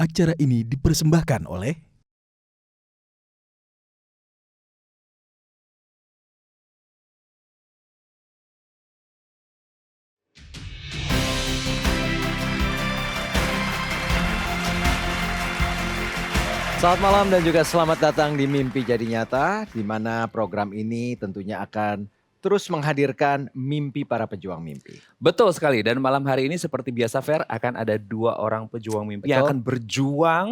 Acara ini dipersembahkan oleh Selamat malam dan juga selamat datang di Mimpi Jadi Nyata, di mana program ini tentunya akan terus menghadirkan mimpi para pejuang mimpi. Betul sekali, dan malam hari ini seperti biasa Fer, akan ada 2 orang pejuang mimpi yang Betul. akan berjuang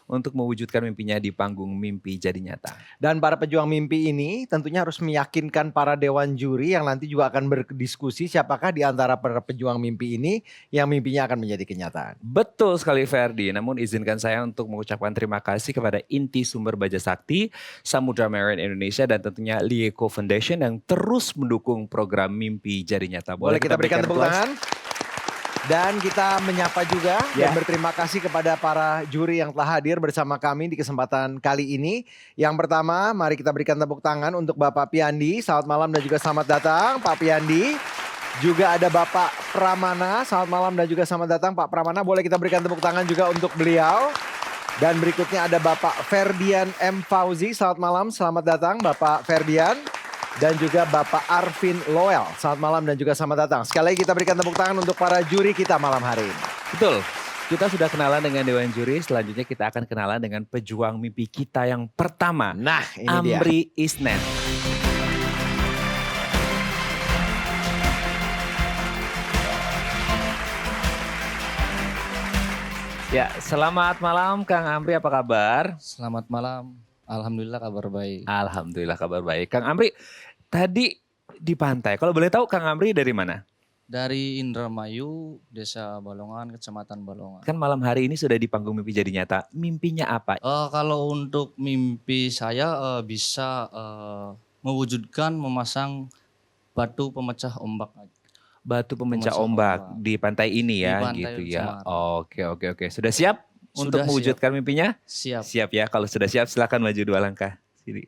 untuk mewujudkan mimpinya di panggung Mimpi Jadi Nyata. Dan para pejuang mimpi ini tentunya harus meyakinkan para dewan juri yang nanti juga akan berdiskusi siapakah di antara para pejuang mimpi ini yang mimpinya akan menjadi kenyataan. Betul sekali Ferdi, namun izinkan saya untuk mengucapkan terima kasih kepada Inti Sumber Baja Sakti, Samudra Marine Indonesia, dan tentunya Lieko Foundation yang terus mendukung program Mimpi Jadi Nyata. Boleh kita berikan tepuk applause? tangan? Dan kita menyapa juga Ya. dan berterima kasih kepada para juri yang telah hadir bersama kami di kesempatan kali ini. Yang pertama, mari kita berikan tepuk tangan untuk Bapak Piandi. Selamat malam dan juga selamat datang Pak Piandi. Juga ada Bapak Pramana. Selamat malam dan juga selamat datang Pak Pramana. Boleh kita berikan tepuk tangan juga untuk beliau. Dan berikutnya ada Bapak Ferdian M. Fauzi. Selamat malam, selamat datang Bapak Ferdian. Dan juga Bapak Arvin Loel. Selamat malam dan juga selamat datang. Sekali lagi kita berikan tepuk tangan untuk para juri kita malam hari ini. Betul, kita sudah kenalan dengan Dewan Juri, selanjutnya kita akan kenalan dengan pejuang mimpi kita yang pertama. Nah ini dia. Amri Isnen. Ya, selamat malam Kang Amri, apa kabar? Selamat malam, alhamdulillah kabar baik. Alhamdulillah kabar baik. Kang Amri, tadi di pantai, kalau boleh tahu Kang Amri dari mana? Dari Indramayu, Desa Balongan, Kecamatan Balongan. Kan malam hari ini sudah di panggung Mimpi Jadi Nyata, mimpinya apa? Kalau untuk mimpi saya bisa mewujudkan memasang batu pemecah ombak. Batu pemecah Pemecah ombak ombak. di pantai ini ya, Di pantai gitu ya. Semarang. Oke. Sudah siap untuk Sudah mewujudkan mimpinya? Siap. Siap ya, kalau sudah siap silakan maju 2 langkah. Sini.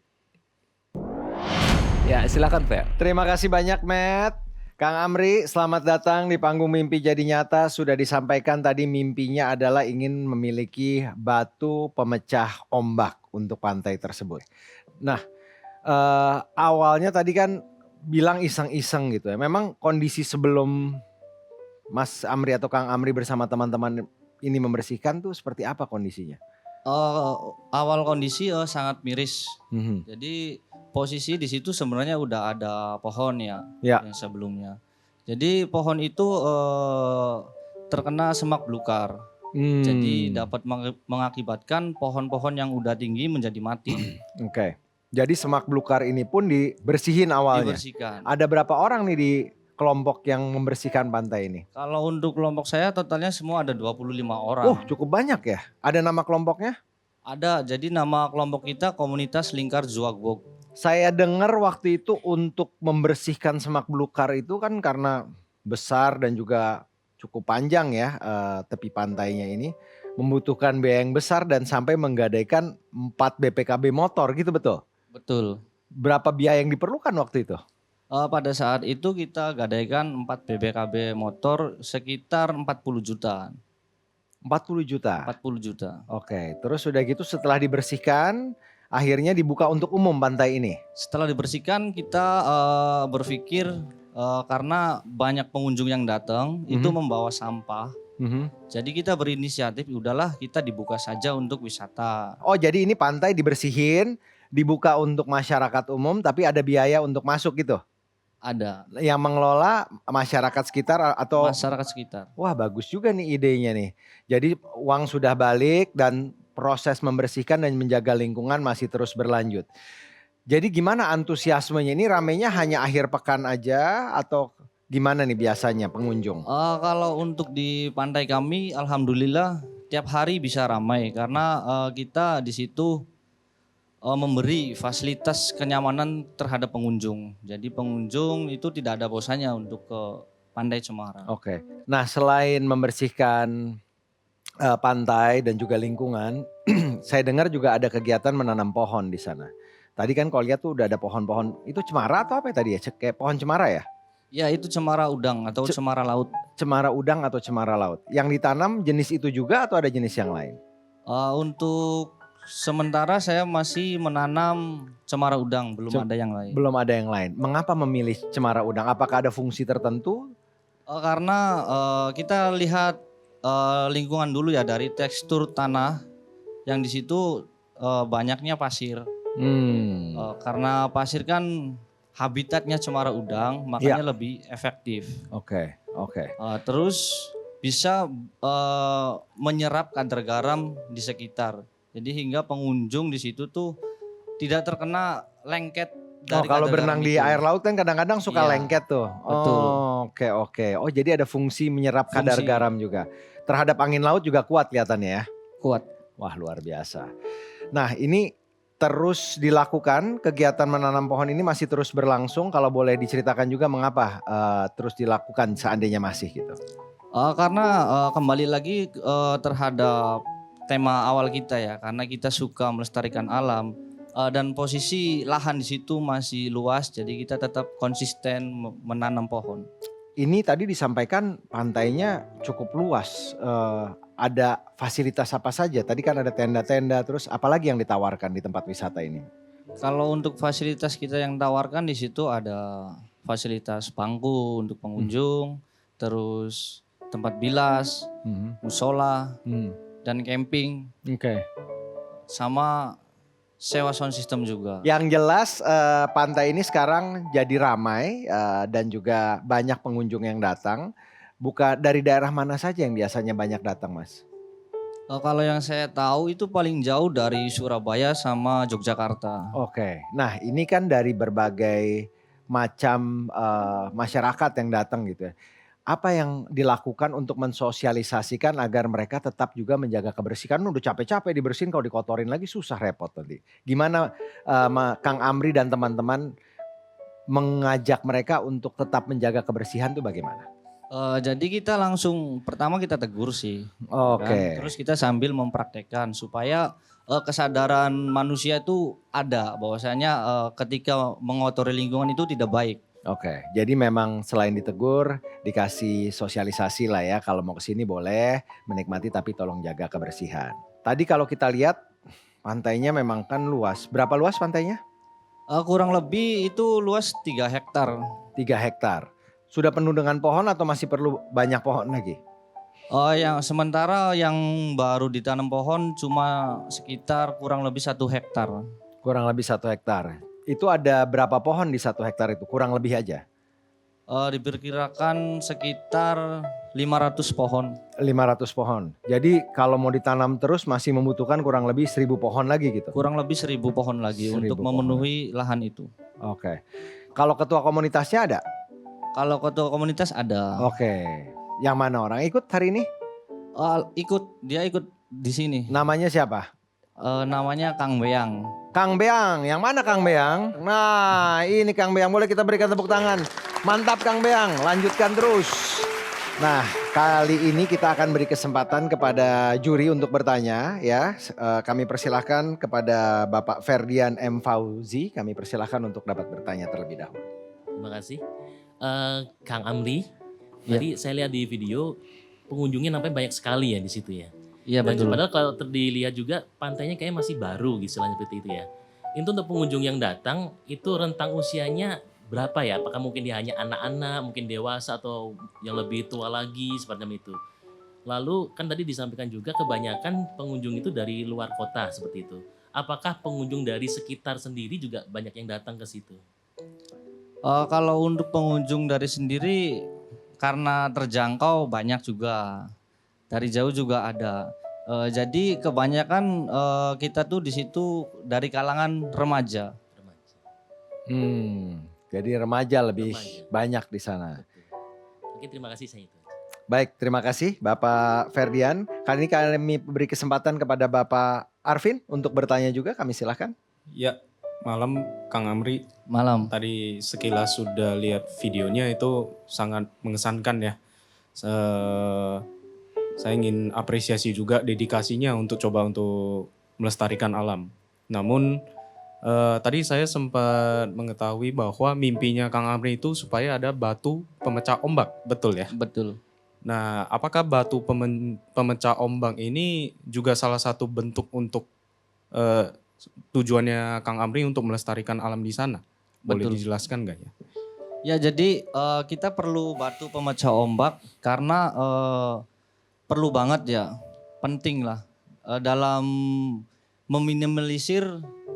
Ya silakan Fer. Terima kasih banyak Matt. Kang Amri, selamat datang di panggung Mimpi Jadi Nyata. Sudah disampaikan tadi mimpinya adalah ingin memiliki batu pemecah ombak untuk pantai tersebut. Nah, awalnya tadi kan bilang iseng-iseng gitu ya. Memang kondisi sebelum Mas Amri atau Kang Amri bersama teman-teman ini membersihkan tuh seperti apa kondisinya? Awal kondisi sangat miris. Mhm. Jadi posisi di situ sebenarnya udah ada pohon ya, Ya. yang sebelumnya. Jadi pohon itu terkena semak belukar. Jadi dapat mengakibatkan pohon-pohon yang udah tinggi menjadi mati. Oke. Jadi semak belukar ini pun dibersihin awalnya. Dibersihkan. Ada berapa orang nih di kelompok yang membersihkan pantai ini? Kalau untuk kelompok saya totalnya semua ada 25 orang. Cukup banyak ya. Ada nama kelompoknya? Ada, jadi nama kelompok kita Komunitas Lingkar Zuagbok. Saya dengar waktu itu untuk membersihkan semak belukar itu kan karena besar dan juga cukup panjang ya tepi pantainya ini. Membutuhkan biaya yang besar dan sampai menggadaikan 4 BPKB motor gitu betul? Betul. Berapa biaya yang diperlukan waktu itu? Pada saat itu kita gadaikan 4 BPKB motor sekitar 40 juta. 40 juta? 40 juta. Oke, terus udah gitu setelah dibersihkan akhirnya dibuka untuk umum pantai ini? Setelah dibersihkan kita berpikir karena banyak pengunjung yang datang itu membawa sampah. Jadi kita berinisiatif udahlah kita dibuka saja untuk wisata. Oh jadi ini pantai dibersihin, dibuka untuk masyarakat umum tapi ada biaya untuk masuk gitu? Ada. Yang mengelola masyarakat sekitar atau? Masyarakat sekitar. Wah bagus juga nih idenya nih. Jadi uang sudah balik dan proses membersihkan dan menjaga lingkungan masih terus berlanjut. Jadi gimana antusiasmenya ini, ramenya hanya akhir pekan aja atau gimana nih biasanya pengunjung? Kalau untuk di pantai kami alhamdulillah tiap hari bisa ramai karena kita di situ memberi fasilitas kenyamanan terhadap pengunjung. Jadi pengunjung itu tidak ada bosannya untuk ke Pantai Cemara. Oke. Nah selain membersihkan pantai dan juga lingkungan, saya dengar juga ada kegiatan menanam pohon di sana. Tadi kan kalau lihat tuh udah ada pohon-pohon, itu cemara atau apa ya tadi ya? Kayak pohon cemara ya? Ya itu cemara udang atau cemara laut. Cemara udang atau cemara laut. Yang ditanam jenis itu juga atau ada jenis yang lain? Untuk sementara saya masih menanam cemara udang, belum ada yang lain. Belum ada yang lain. Mengapa memilih cemara udang? Apakah ada fungsi tertentu? Karena kita lihat lingkungan dulu ya, dari tekstur tanah yang di situ banyaknya pasir. Karena pasir kan habitatnya cemara udang, makanya lebih efektif. Oke. Terus bisa menyerap kadar garam di sekitar. Jadi hingga pengunjung di situ tuh tidak terkena lengket dari Kalau kadar berenang garam di itu. air laut kan kadang-kadang suka Iya, lengket tuh. betul. Oke. Oh, jadi ada fungsi menyerap kadar Fungsi. garam juga. Terhadap angin laut juga kuat kelihatannya ya. Kuat. Wah, luar biasa. Nah, ini terus dilakukan, kegiatan menanam pohon ini masih terus berlangsung. Kalau boleh diceritakan juga mengapa terus dilakukan seandainya masih gitu. Karena kembali lagi terhadap tema awal kita ya, karena kita suka melestarikan alam dan posisi lahan di situ masih luas, jadi kita tetap konsisten menanam pohon. Ini tadi disampaikan pantainya cukup luas. Ada fasilitas apa saja? Tadi kan ada tenda-tenda, terus apalagi yang ditawarkan di tempat wisata ini? Kalau untuk fasilitas kita yang tawarkan di situ ada fasilitas bangku untuk pengunjung, terus tempat bilas, musola, dan camping, Oke. sama sewa sound system juga. Yang jelas pantai ini sekarang jadi ramai dan juga banyak pengunjung yang datang. Bukan dari daerah mana saja yang biasanya banyak datang, Mas? Kalau yang saya tahu itu paling jauh dari Surabaya sama Yogyakarta. Oke. Nah, ini kan dari berbagai macam masyarakat yang datang gitu ya. Apa yang dilakukan untuk mensosialisasikan agar mereka tetap juga menjaga kebersihan? Udah capek-capek dibersihin, kalau dikotorin lagi susah, repot nanti. Gimana Kang Amri dan teman-teman mengajak mereka untuk tetap menjaga kebersihan tuh bagaimana? Jadi kita langsung pertama kita tegur sih. Oke. Kan? Terus kita sambil mempraktekkan supaya kesadaran manusia itu ada bahwasanya ketika mengotori lingkungan itu tidak baik. Oke, jadi memang selain ditegur, dikasih sosialisasi lah ya. Kalau mau kesini boleh menikmati tapi tolong jaga kebersihan. Tadi kalau kita lihat pantainya memang kan luas. Berapa luas pantainya? Kurang lebih itu luas 3 hektar. 3 hektar. Sudah penuh dengan pohon atau masih perlu banyak pohon lagi? Yang sementara yang baru ditanam pohon cuma sekitar kurang lebih 1 hektar. Kurang lebih 1 hektar. Itu ada berapa pohon di 1 hektar itu? Kurang lebih aja. Diperkirakan sekitar 500 pohon. 500 pohon. Jadi kalau mau ditanam terus masih membutuhkan kurang lebih 1000 pohon lagi gitu? Kurang lebih 1000 pohon lagi 1000 untuk memenuhi lahan itu. Oke. Kalau ketua komunitasnya ada? Kalau ketua komunitas ada. Oke. Yang mana orang ikut hari ini? Dia ikut di sini. Namanya siapa? Namanya Kang Beang. Kang Beang, yang mana Kang Beang? Nah ini Kang Beang, boleh kita berikan tepuk tangan. Mantap Kang Beang, lanjutkan terus. Nah kali ini kita akan beri kesempatan kepada juri untuk bertanya ya. Kami persilahkan kepada Bapak Ferdian M. Fauzi, kami persilahkan untuk dapat bertanya terlebih dahulu. Terima kasih. Kang Amri, Ya. tadi saya lihat di video pengunjungnya nampaknya banyak sekali ya di situ ya. Iya Dan betul. padahal kalau dilihat juga pantainya kayaknya masih baru istilahnya seperti itu ya. Itu untuk pengunjung yang datang itu rentang usianya berapa ya? Apakah mungkin dia hanya anak-anak, mungkin dewasa atau yang lebih tua lagi seperti itu. Lalu kan tadi disampaikan juga kebanyakan pengunjung itu dari luar kota seperti itu. Apakah pengunjung dari sekitar sendiri juga banyak yang datang ke situ? Kalau untuk pengunjung dari sendiri karena terjangkau banyak juga. Dari jauh juga ada. Jadi kebanyakan kita tuh di situ dari kalangan remaja. Remaja. Jadi remaja lebih Remaja. banyak di sana. Betul. Oke, terima kasih saya itu. Baik, terima kasih Bapak Ferdian. Kali ini kami beri kesempatan kepada Bapak Arvin untuk bertanya juga, kami silahkan. Ya, malam Kang Amri. Malam. Tadi sekilas sudah lihat videonya itu sangat mengesankan ya. Saya ingin apresiasi juga dedikasinya untuk coba untuk melestarikan alam. Namun tadi saya sempat mengetahui bahwa mimpinya Kang Amri itu supaya ada batu pemecah ombak, betul ya? Betul. Nah, apakah batu pemecah ombak ini juga salah satu bentuk untuk eh, tujuannya Kang Amri untuk melestarikan alam di sana? Boleh Betul. dijelaskan nggak ya? Ya jadi kita perlu batu pemecah ombak karena perlu banget ya, penting lah dalam meminimalisir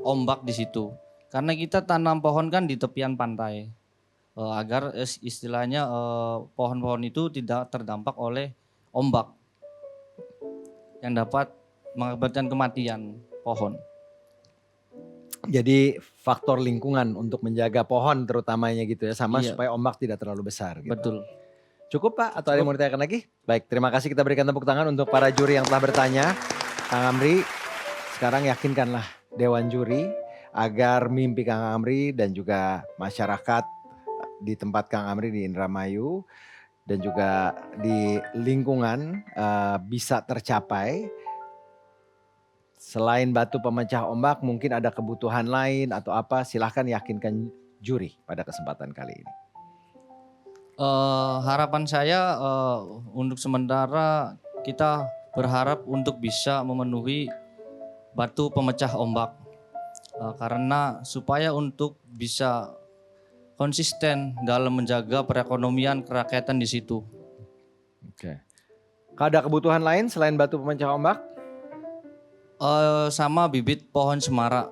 ombak di situ. Karena kita tanam pohon kan di tepian pantai agar istilahnya pohon-pohon itu tidak terdampak oleh ombak yang dapat mengakibatkan kematian pohon. Jadi faktor lingkungan untuk menjaga pohon terutamanya gitu ya, sama Iya. supaya ombak tidak terlalu besar gitu. Betul. Cukup Pak atau ada yang mau ditanyakan lagi? Baik, terima kasih, kita berikan tepuk tangan untuk para juri yang telah bertanya. Kang Amri, sekarang yakinkanlah Dewan Juri agar mimpi Kang Amri dan juga masyarakat di tempat Kang Amri di Indramayu dan juga di lingkungan bisa tercapai. Selain batu pemecah ombak, mungkin ada kebutuhan lain atau apa, silahkan yakinkan juri pada kesempatan kali ini. Harapan saya untuk sementara kita berharap untuk bisa memenuhi batu pemecah ombak. Karena supaya untuk bisa konsisten dalam menjaga perekonomian kerakyatan di situ. Oke. Ada kebutuhan lain selain batu pemecah ombak? Sama bibit pohon cemara.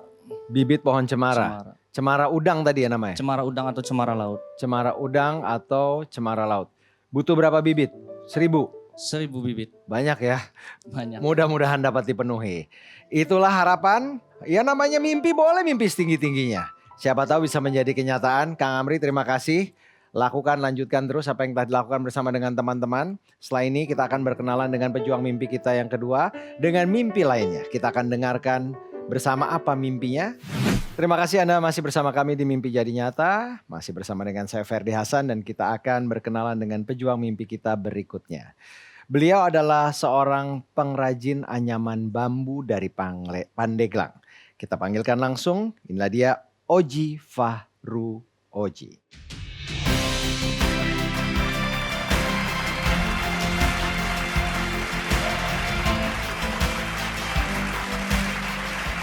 Bibit pohon cemara. Cemara udang tadi ya namanya? Cemara udang atau cemara laut. Cemara udang atau cemara laut. Butuh berapa bibit? 1.000? 1.000 bibit. Banyak ya? Banyak. Mudah-mudahan dapat dipenuhi. Itulah harapan. Ya namanya mimpi, boleh mimpi setinggi-tingginya. Siapa tahu bisa menjadi kenyataan. Kang Amri, terima kasih. Lakukan, lanjutkan terus apa yang telah dilakukan bersama dengan teman-teman. Setelah ini kita akan berkenalan dengan pejuang mimpi kita yang kedua. Dengan mimpi lainnya. Kita akan dengarkan bersama apa mimpinya. Terima kasih Anda masih bersama kami di Mimpi Jadi Nyata. Masih bersama dengan saya Ferdi Hasan dan kita akan berkenalan dengan pejuang mimpi kita berikutnya. Beliau adalah seorang pengrajin anyaman bambu dari Pandeglang. Kita panggilkan langsung, inilah dia Oji Fahru Oji.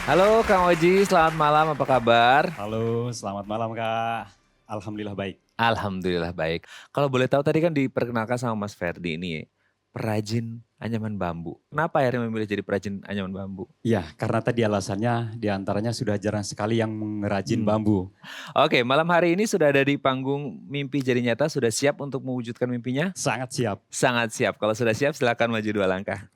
Halo Kang Oji, selamat malam, apa kabar? Halo, selamat malam Kak. Alhamdulillah baik. Alhamdulillah baik. Kalau boleh tahu tadi kan diperkenalkan sama Mas Ferdi ini, perajin anyaman bambu. Kenapa akhirnya memilih jadi perajin anyaman bambu? Ya, karena tadi alasannya diantaranya sudah jarang sekali yang mengrajin bambu. Oke, malam hari ini sudah ada di panggung Mimpi Jadi Nyata, sudah siap untuk mewujudkan mimpinya? Sangat siap. Sangat siap. Kalau sudah siap silakan maju 2 langkah.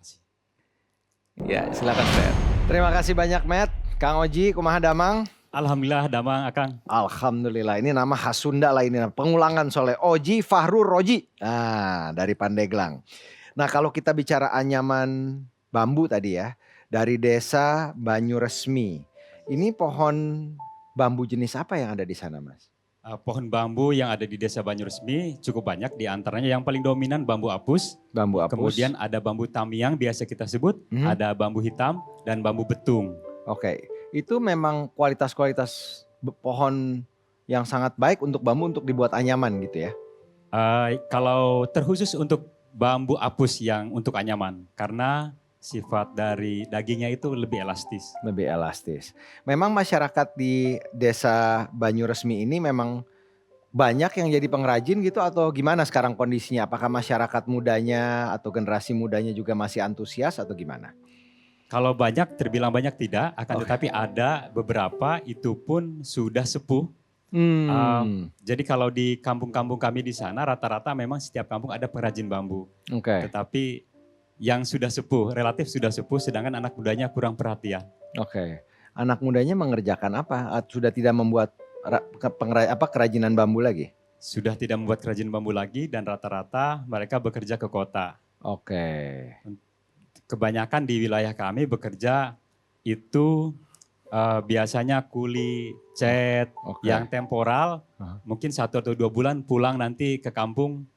Ya, silakan Fer. Terima kasih banyak Matt. Kang Oji, kumaha damang? Alhamdulillah damang Akang. Alhamdulillah, ini nama khas Sunda lah ini. Pengulangan soalnya Oji Fahru Roji. Nah, dari Pandeglang. Nah, kalau kita bicara anyaman bambu tadi ya, dari desa Banyuresmi. Ini pohon bambu jenis apa yang ada di sana, Mas? Pohon bambu yang ada di Desa Banyuresmi cukup banyak, di antaranya yang paling dominan bambu apus. Bambu apus. Kemudian ada bambu tamiang biasa kita sebut, ada bambu hitam dan bambu betung. Oke, itu memang kualitas-kualitas pohon yang sangat baik untuk bambu untuk dibuat anyaman gitu ya? Kalau terkhusus untuk bambu apus yang untuk anyaman, karena sifat dari dagingnya itu lebih elastis. Lebih elastis. Memang masyarakat di desa Banyuresmi ini memang banyak yang jadi pengrajin gitu atau gimana sekarang kondisinya? Apakah masyarakat mudanya atau generasi mudanya juga masih antusias atau gimana? Kalau banyak, terbilang banyak tidak, akan tetapi ada beberapa itu pun sudah sepuh. Jadi kalau di kampung-kampung kami di sana rata-rata memang setiap kampung ada pengrajin bambu. Oke. Tetapi yang sudah sepuh, relatif sudah sepuh, sedangkan anak mudanya kurang perhatian. Oke. Anak mudanya mengerjakan apa? Sudah tidak membuat kerajinan bambu lagi? Sudah tidak membuat kerajinan bambu lagi dan rata-rata mereka bekerja ke kota. Oke. Kebanyakan di wilayah kami bekerja itu biasanya kuli, cat, yang temporal, mungkin 1 atau 2 bulan pulang nanti ke kampung,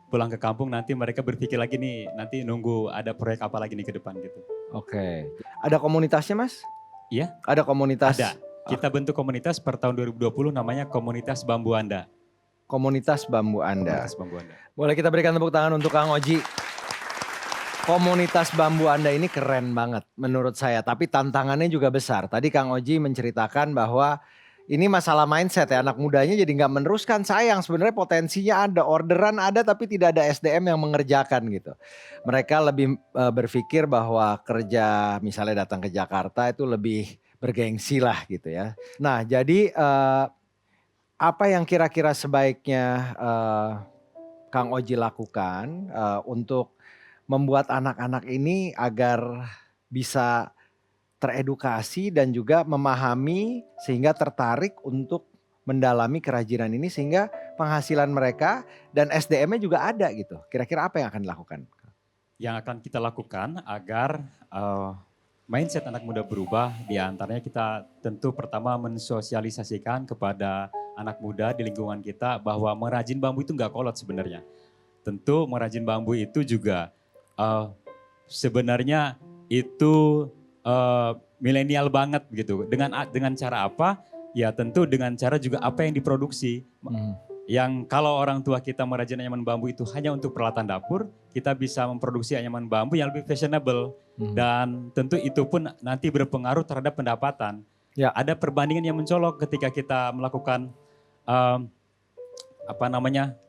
pulang ke kampung nanti mereka berpikir lagi nih, nanti nunggu ada proyek apa lagi nih ke depan gitu. Oke. Ada komunitasnya Mas? Iya. Ada komunitas? Ada. Kita bentuk komunitas per tahun 2020 namanya Komunitas Bambu Anda. Komunitas Bambu Anda. Komunitas Bambu Anda. Boleh kita berikan tepuk tangan untuk Kang Oji. Komunitas Bambu Anda ini keren banget menurut saya. Tapi tantangannya juga besar. Tadi Kang Oji menceritakan bahwa ini masalah mindset ya. Anak mudanya jadi nggak meneruskan. Sayang sebenarnya potensinya ada. Orderan ada tapi tidak ada SDM yang mengerjakan gitu. Mereka lebih berpikir bahwa kerja misalnya datang ke Jakarta itu lebih bergengsi lah gitu ya. Nah jadi apa yang kira-kira sebaiknya Kang Oji lakukan untuk membuat anak-anak ini agar bisa teredukasi dan juga memahami sehingga tertarik untuk mendalami kerajinan ini sehingga penghasilan mereka dan SDM-nya juga ada gitu. Kira-kira apa yang akan dilakukan? Yang akan kita lakukan agar mindset anak muda berubah, di antaranya kita tentu pertama mensosialisasikan kepada anak muda di lingkungan kita bahwa merajin bambu itu nggak kolot sebenarnya. Tentu merajin bambu itu juga sebenarnya itu milenial banget gitu. Dengan cara apa? Ya tentu dengan cara juga apa yang diproduksi. Yang kalau orang tua kita merajin anyaman bambu itu hanya untuk peralatan dapur, kita bisa memproduksi anyaman bambu yang lebih fashionable. Dan tentu itu pun nanti berpengaruh terhadap pendapatan. Ya. Ada perbandingan yang mencolok ketika kita melakukan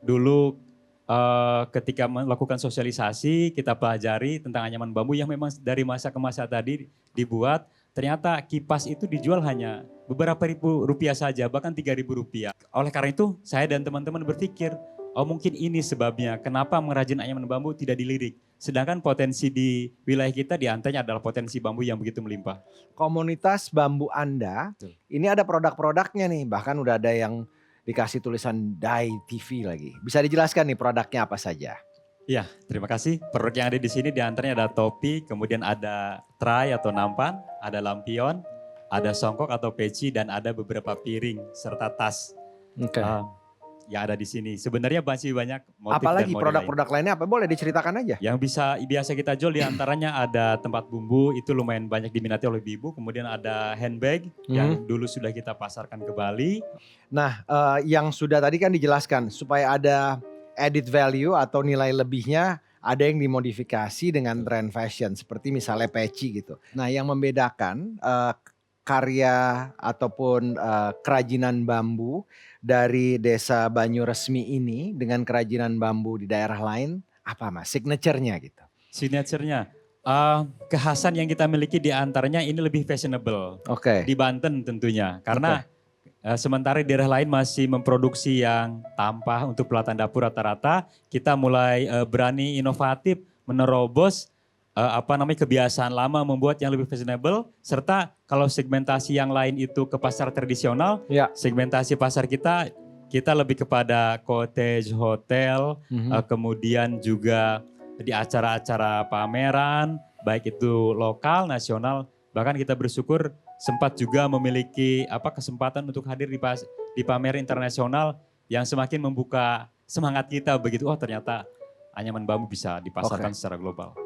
dulu ketika melakukan sosialisasi, kita pelajari tentang anyaman bambu yang memang dari masa ke masa tadi dibuat. Ternyata kipas itu dijual hanya beberapa ribu rupiah saja, bahkan 3.000 rupiah. Oleh karena itu saya dan teman-teman berpikir, oh mungkin ini sebabnya kenapa merajin anyaman bambu tidak dilirik. Sedangkan potensi di wilayah kita di antaranya adalah potensi bambu yang begitu melimpah. Komunitas Bambu Anda, ini ada produk-produknya nih, bahkan udah ada yang dikasih tulisan Dai TV lagi. Bisa dijelaskan nih produknya apa saja? Ya, terima kasih. Produk yang ada di sini di antaranya ada topi, kemudian ada tray atau nampan, ada lampion, ada songkok atau peci, dan ada beberapa piring serta tas Oke. yang ada di sini. Sebenarnya masih banyak motif Apalagi dan model produk-produk lainnya apa? Boleh diceritakan aja. yang biasa kita jual di antaranya ada tempat bumbu, itu lumayan banyak diminati oleh ibu. Kemudian ada handbag yang dulu sudah kita pasarkan ke Bali. Nah, yang sudah tadi kan dijelaskan supaya ada added value atau nilai lebihnya, ada yang dimodifikasi dengan trend fashion seperti misalnya peci gitu. Nah, yang membedakan karya ataupun kerajinan bambu dari Desa Banyuresmi ini dengan kerajinan bambu di daerah lain apa Mas? Signature-nya gitu. Signature-nya, kekhasan yang kita miliki di antaranya ini lebih fashionable. Oke. Di Banten tentunya, karena sementara di daerah lain masih memproduksi yang tampah untuk peralatan dapur rata-rata, kita mulai berani inovatif menerobos kebiasaan lama membuat yang lebih fashionable, serta kalau segmentasi yang lain itu ke pasar tradisional, Ya. segmentasi pasar kita lebih kepada cottage, hotel, kemudian juga di acara-acara pameran, baik itu lokal, nasional, bahkan kita bersyukur sempat juga memiliki kesempatan untuk hadir di pameran internasional yang semakin membuka semangat kita begitu. Oh ternyata anyaman bambu bisa dipasarkan secara global.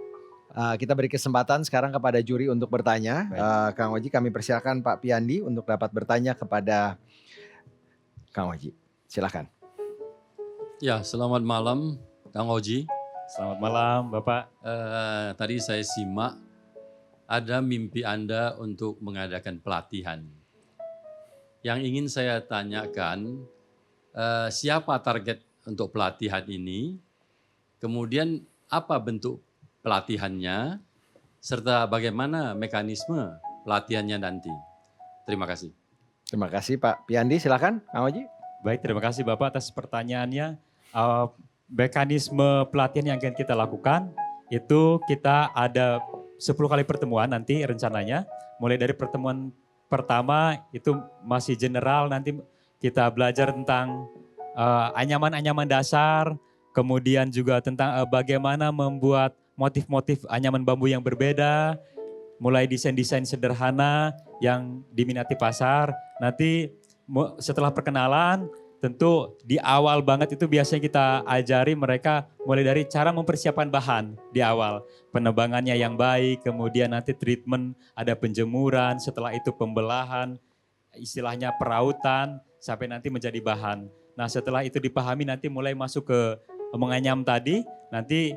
Kita beri kesempatan sekarang kepada juri untuk bertanya. Kang Oji, kami persilakan Pak Piandi untuk dapat bertanya kepada Kang Oji. Silakan. Ya, selamat malam Kang Oji. Selamat malam Bapak. Tadi saya simak ada mimpi Anda untuk mengadakan pelatihan. Yang ingin saya tanyakan, siapa target untuk pelatihan ini? Kemudian apa bentuk pelatihannya? Serta bagaimana mekanisme pelatihannya nanti? Terima kasih. Terima kasih Pak Piandi, silakan Kang Oji. Baik, terima kasih Bapak atas pertanyaannya. Mekanisme pelatihan yang akan kita lakukan, itu kita ada 10 kali pertemuan nanti rencananya. Mulai dari pertemuan pertama itu masih general, nanti kita belajar tentang anyaman-anyaman dasar, kemudian juga tentang bagaimana membuat motif-motif anyaman bambu yang berbeda, mulai desain-desain sederhana yang diminati pasar. Nanti setelah perkenalan, tentu di awal banget itu biasanya kita ajari mereka mulai dari cara mempersiapkan bahan di awal. Penebangannya yang baik, kemudian nanti treatment, ada penjemuran, setelah itu pembelahan, istilahnya perautan, sampai nanti menjadi bahan. Nah setelah itu dipahami nanti mulai masuk ke menganyam tadi, nanti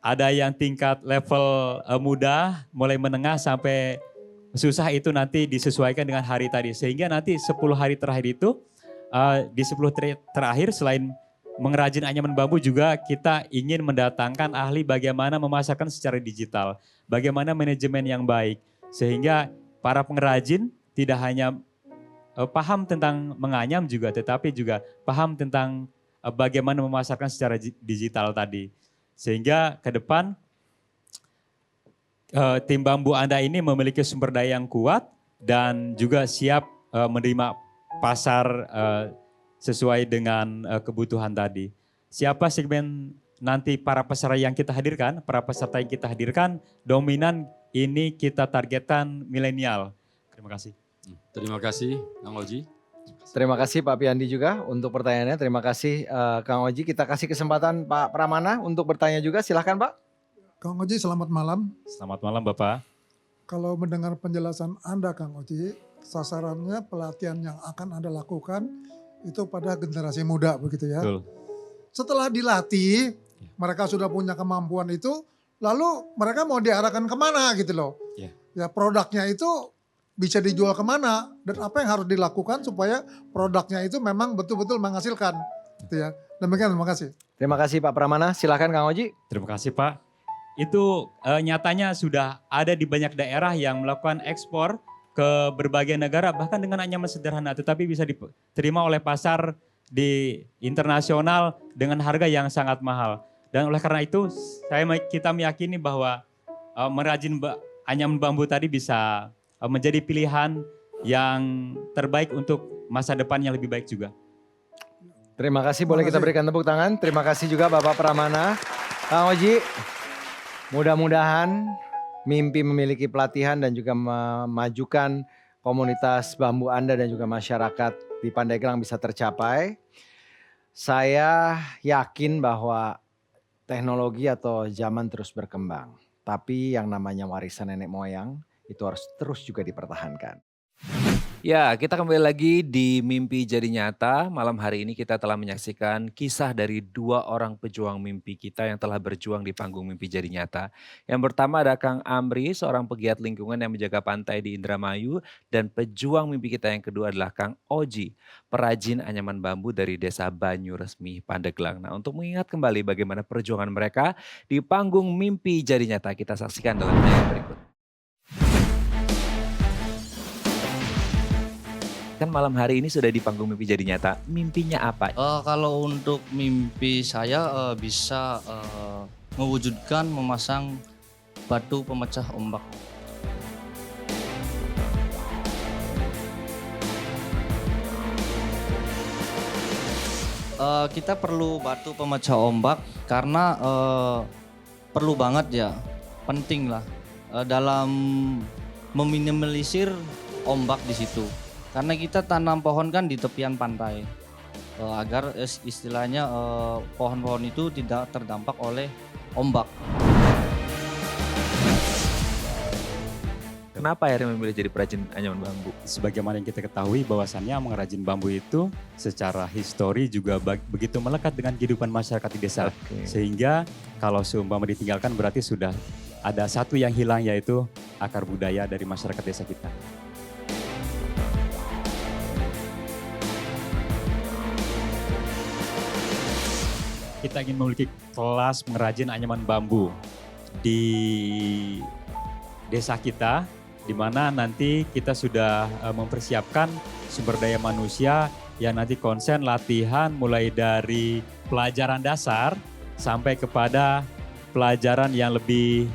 ada yang tingkat level mudah, mulai menengah sampai susah itu nanti disesuaikan dengan hari tadi. Sehingga nanti 10 hari terakhir itu, di 10 terakhir selain mengrajin anyaman bambu juga kita ingin mendatangkan ahli bagaimana memasarkan secara digital. Bagaimana manajemen yang baik. Sehingga para pengrajin tidak hanya paham tentang menganyam juga, tetapi juga paham tentang bagaimana memasarkan secara digital tadi. Sehingga ke depan tim bambu Anda ini memiliki sumber daya yang kuat dan juga siap menerima pasar sesuai dengan kebutuhan tadi. Siapa segmen nanti para peserta yang kita hadirkan? Para peserta yang kita hadirkan dominan ini kita targetkan milenial. Terima kasih. Terima kasih Kang Oji. Terima kasih Pak Piyandi juga untuk pertanyaannya. Terima kasih Kang Oji. Kita kasih kesempatan Pak Pramana untuk bertanya juga. Silahkan Pak. Kang Oji, selamat malam. Selamat malam Bapak. Kalau mendengar penjelasan Anda Kang Oji, sasarannya pelatihan yang akan Anda lakukan itu pada generasi muda begitu ya. Betul. Setelah dilatih, mereka sudah punya kemampuan itu, lalu mereka mau diarahkan kemana gitu loh. Ya. Ya produknya itu bisa dijual kemana dan apa yang harus dilakukan supaya produknya itu memang betul-betul menghasilkan. Gitu ya. Demikian, terima kasih. Terima kasih Pak Pramana. Silahkan Kang Oji. Terima kasih Pak. Itu nyatanya sudah ada di banyak daerah yang melakukan ekspor ke berbagai negara bahkan dengan anyaman sederhana tetapi bisa diterima oleh pasar di internasional dengan harga yang sangat mahal. Dan oleh karena itu kita meyakini bahwa merajin anyaman bambu tadi bisa menjadi pilihan yang terbaik untuk masa depan yang lebih baik juga. Terima kasih, boleh kita berikan tepuk tangan. Terima kasih juga Bapak Pramana. Kang Oji, mudah-mudahan mimpi memiliki pelatihan dan juga memajukan komunitas bambu Anda dan juga masyarakat di Pandeglang bisa tercapai. Saya yakin bahwa teknologi atau zaman terus berkembang. Tapi yang namanya warisan nenek moyang itu harus terus juga dipertahankan. Ya, kita kembali lagi di Mimpi Jadi Nyata. Malam hari ini kita telah menyaksikan kisah dari 2 orang pejuang mimpi kita yang telah berjuang di panggung Mimpi Jadi Nyata. Yang pertama ada Kang Amri, seorang pegiat lingkungan yang menjaga pantai di Indramayu. Dan pejuang mimpi kita yang kedua adalah Kang Oji, perajin anyaman bambu dari Desa Banyu Resmi, Pandeglang. Nah, untuk mengingat kembali bagaimana perjuangan mereka di panggung Mimpi Jadi Nyata, kita saksikan dalam tayangan berikut. Kan malam hari ini sudah di panggung Mimpi Jadi Nyata. Mimpinya apa? Kalau untuk mimpi saya bisa mewujudkan memasang batu pemecah ombak. Kita perlu batu pemecah ombak karena perlu banget ya, penting lah dalam meminimalisir ombak di situ. Karena kita tanam pohon kan di tepian pantai agar istilahnya pohon-pohon itu tidak terdampak oleh ombak. Kenapa akhirnya memilih jadi perajin anyaman bambu? Sebagaimana yang kita ketahui bahwasannya mengrajin bambu itu secara histori juga begitu melekat dengan kehidupan masyarakat di desa. Sehingga kalau seumpama ditinggalkan berarti sudah ada satu yang hilang yaitu akar budaya dari masyarakat desa kita. Kita ingin memiliki kelas pengrajin anyaman bambu di desa kita, di mana nanti kita sudah mempersiapkan sumber daya manusia yang nanti konsen latihan mulai dari pelajaran dasar sampai kepada pelajaran yang lebih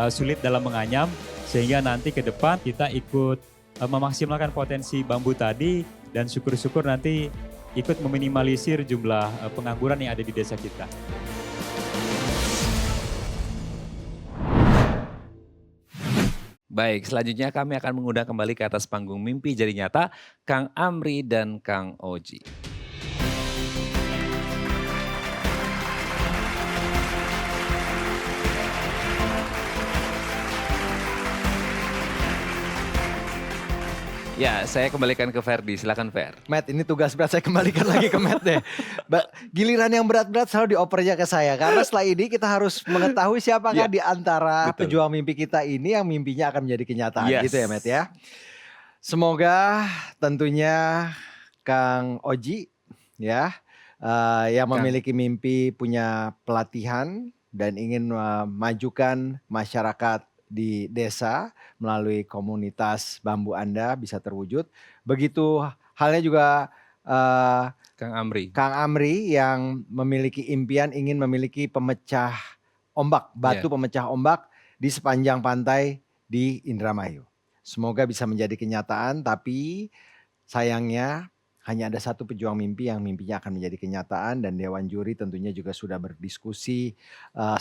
sulit dalam menganyam, sehingga nanti ke depan kita ikut memaksimalkan potensi bambu tadi dan syukur-syukur nanti ikut meminimalisir jumlah pengangguran yang ada di desa kita. Baik, selanjutnya kami akan mengundang kembali ke atas panggung Mimpi Jadi Nyata, Kang Amri dan Kang Oji. Ya, saya kembalikan ke Ferdi. Silakan Fer. Matt, ini tugas berat, saya kembalikan lagi ke Matt deh. Giliran yang berat-berat selalu diopernya ke saya. Karena setelah ini kita harus mengetahui siapakah di antara pejuang mimpi kita ini yang mimpinya akan menjadi kenyataan. Gitu ya Matt ya. Semoga tentunya Kang Oji ya yang memiliki mimpi, punya pelatihan dan ingin memajukan masyarakat di desa melalui komunitas bambu Anda bisa terwujud. Begitu halnya juga Kang Amri. Kang Amri yang memiliki impian ingin memiliki pemecah ombak, batu pemecah ombak di sepanjang pantai di Indramayu. Semoga bisa menjadi kenyataan, tapi sayangnya hanya ada satu pejuang mimpi yang mimpinya akan menjadi kenyataan, dan Dewan Juri tentunya juga sudah berdiskusi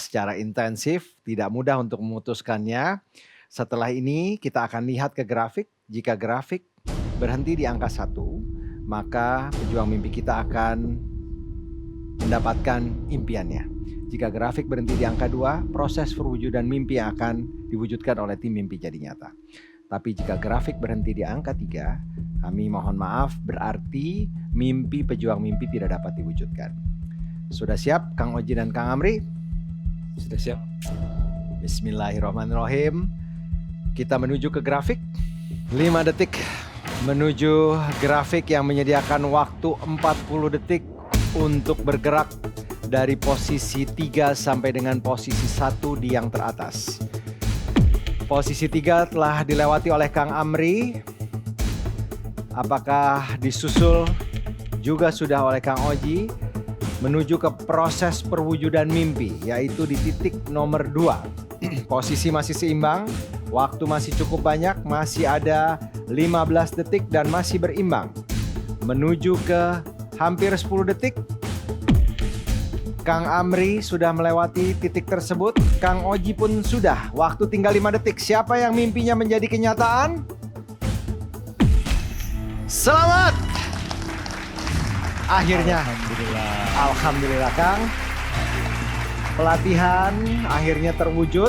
secara intensif. Tidak mudah untuk memutuskannya. Setelah ini kita akan lihat ke grafik. Jika grafik berhenti di angka 1, maka pejuang mimpi kita akan mendapatkan impiannya. Jika grafik berhenti di angka 2, proses perwujudan mimpi yang akan diwujudkan oleh tim mimpi jadi nyata. Tapi jika grafik berhenti di angka 3, kami mohon maaf, berarti mimpi pejuang mimpi tidak dapat diwujudkan. Sudah siap Kang Oji dan Kang Amri? Sudah siap. Bismillahirrahmanirrahim. Kita menuju ke grafik. 5 detik menuju grafik yang menyediakan waktu 40 detik untuk bergerak dari posisi 3 sampai dengan posisi 1 di yang teratas. Posisi 3 telah dilewati oleh Kang Amri. Apakah disusul juga sudah oleh Kang Oji menuju ke proses perwujudan mimpi, yaitu di titik nomor 2. Posisi masih seimbang, waktu masih cukup banyak, masih ada 15 detik dan masih berimbang. Menuju ke hampir 10 detik. Kang Amri sudah melewati titik tersebut, Kang Oji pun sudah. Waktu tinggal 5 detik. Siapa yang mimpinya menjadi kenyataan? Selamat! Akhirnya. Alhamdulillah Kang. Pelatihan akhirnya terwujud.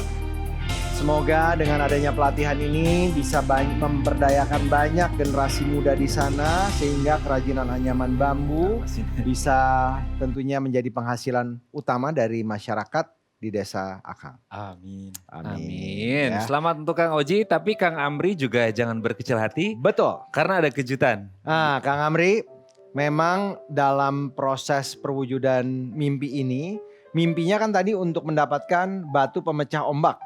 Semoga dengan adanya pelatihan ini bisa memberdayakan banyak generasi muda di sana, sehingga kerajinan anyaman bambu bisa tentunya menjadi penghasilan utama dari masyarakat di desa Akang. Amin. Amin. Ya. Selamat untuk Kang Oji, tapi Kang Amri juga jangan berkecil hati. Betul. Karena ada kejutan. Nah, Kang Amri, memang dalam proses perwujudan mimpi ini, mimpinya kan tadi untuk mendapatkan batu pemecah ombak.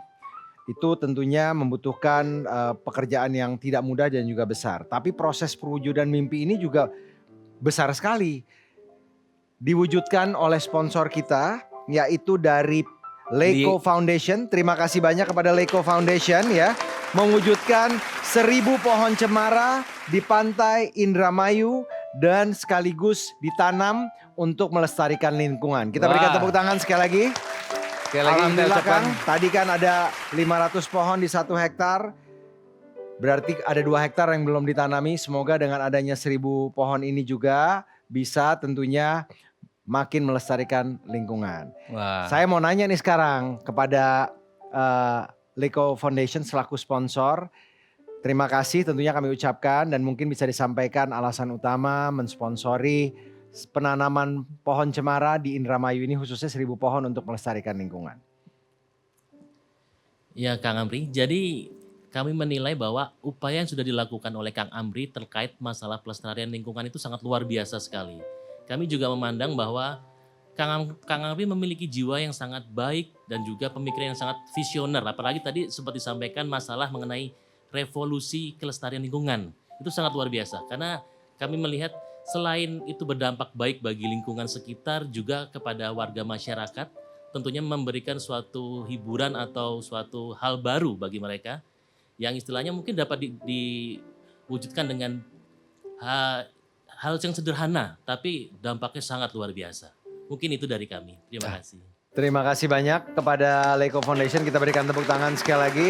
Itu tentunya membutuhkan pekerjaan yang tidak mudah dan juga besar. Tapi proses perwujudan mimpi ini juga besar sekali. Diwujudkan oleh sponsor kita, yaitu dari Leiko Foundation. Terima kasih banyak kepada Leiko Foundation ya. Mewujudkan 1000 pohon cemara di pantai Indramayu dan sekaligus ditanam untuk melestarikan lingkungan. Kita berikan tepuk tangan sekali lagi. Alhamdulillah Kang, tadi kan ada 500 pohon di 1 hektar. Berarti ada 2 hektar yang belum ditanami. Semoga dengan adanya 1000 pohon ini juga bisa tentunya makin melestarikan lingkungan. Wah. Saya mau nanya nih sekarang kepada Leiko Foundation selaku sponsor. Terima kasih tentunya kami ucapkan, dan mungkin bisa disampaikan alasan utama mensponsori penanaman pohon cemara di Indramayu ini, khususnya 1000 pohon untuk melestarikan lingkungan. Ya Kang Amri, jadi kami menilai bahwa upaya yang sudah dilakukan oleh Kang Amri terkait masalah pelestarian lingkungan itu sangat luar biasa sekali. Kami juga memandang bahwa Kang Amri memiliki jiwa yang sangat baik dan juga pemikiran yang sangat visioner. Apalagi tadi sempat disampaikan masalah mengenai revolusi kelestarian lingkungan. Itu sangat luar biasa karena kami melihat selain itu berdampak baik bagi lingkungan sekitar, juga kepada warga masyarakat, tentunya memberikan suatu hiburan atau suatu hal baru bagi mereka yang istilahnya mungkin dapat diwujudkan dengan hal yang sederhana, tapi dampaknya sangat luar biasa. Mungkin itu dari kami. Terima kasih. Terima kasih banyak kepada Leiko Foundation. Kita berikan tepuk tangan sekali lagi.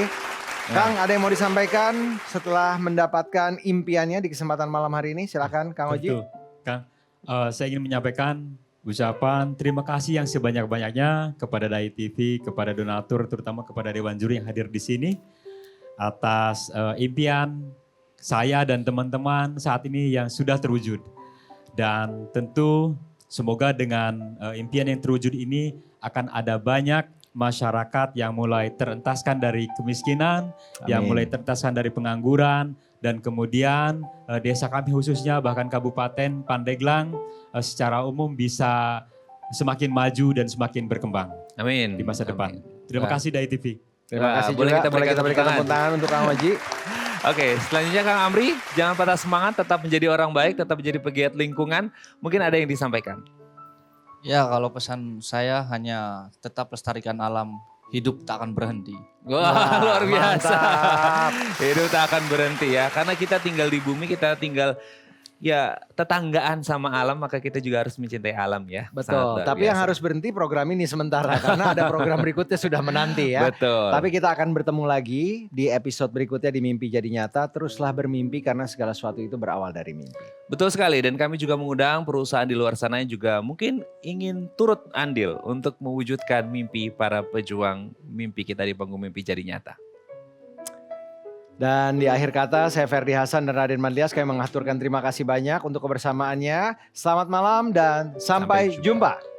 Kang, ada yang mau disampaikan setelah mendapatkan impiannya di kesempatan malam hari ini? Silakan Kang Oji. Tentu, Kang. Saya ingin menyampaikan ucapan terima kasih yang sebanyak-banyaknya kepada Dai TV, kepada donatur, terutama kepada Dewan Juri yang hadir di sini atas impian saya dan teman-teman saat ini yang sudah terwujud. Dan tentu semoga dengan impian yang terwujud ini akan ada banyak masyarakat yang mulai terentaskan dari kemiskinan, yang mulai terentaskan dari pengangguran, dan kemudian desa kami khususnya bahkan Kabupaten Pandeglang secara umum bisa semakin maju dan semakin berkembang Amin. di masa depan. Amin. Terima kasih Dai TV. Terima Wah, kasih boleh juga. kita Boleh berikan kita berikan tepuk tepuk tangan untuk Kang Oji. Oke, selanjutnya Kang Amri, jangan patah semangat, tetap menjadi orang baik, tetap menjadi pegiat lingkungan. Mungkin ada yang disampaikan. Ya kalau pesan saya hanya tetap lestarikan alam, hidup tak akan berhenti. Wah, luar biasa. Mantap. Hidup tak akan berhenti ya, karena kita tinggal di bumi, kita tinggal ya tetanggaan sama alam, maka kita juga harus mencintai alam ya. Sangat Betul, luar tapi yang biasa. harus berhenti program ini sementara karena ada program berikutnya sudah menanti ya. Betul. Tapi kita akan bertemu lagi di episode berikutnya di Mimpi Jadi Nyata. Teruslah bermimpi karena segala sesuatu itu berawal dari mimpi. Betul sekali, dan kami juga mengundang perusahaan di luar sana yang juga mungkin ingin turut andil untuk mewujudkan mimpi para pejuang mimpi kita di panggung Mimpi Jadi Nyata. Dan di akhir kata saya Ferdi Hasan dan Raden Manlias kami mengaturkan terima kasih banyak untuk kebersamaannya. Selamat malam dan sampai Sampai jumpa. jumpa.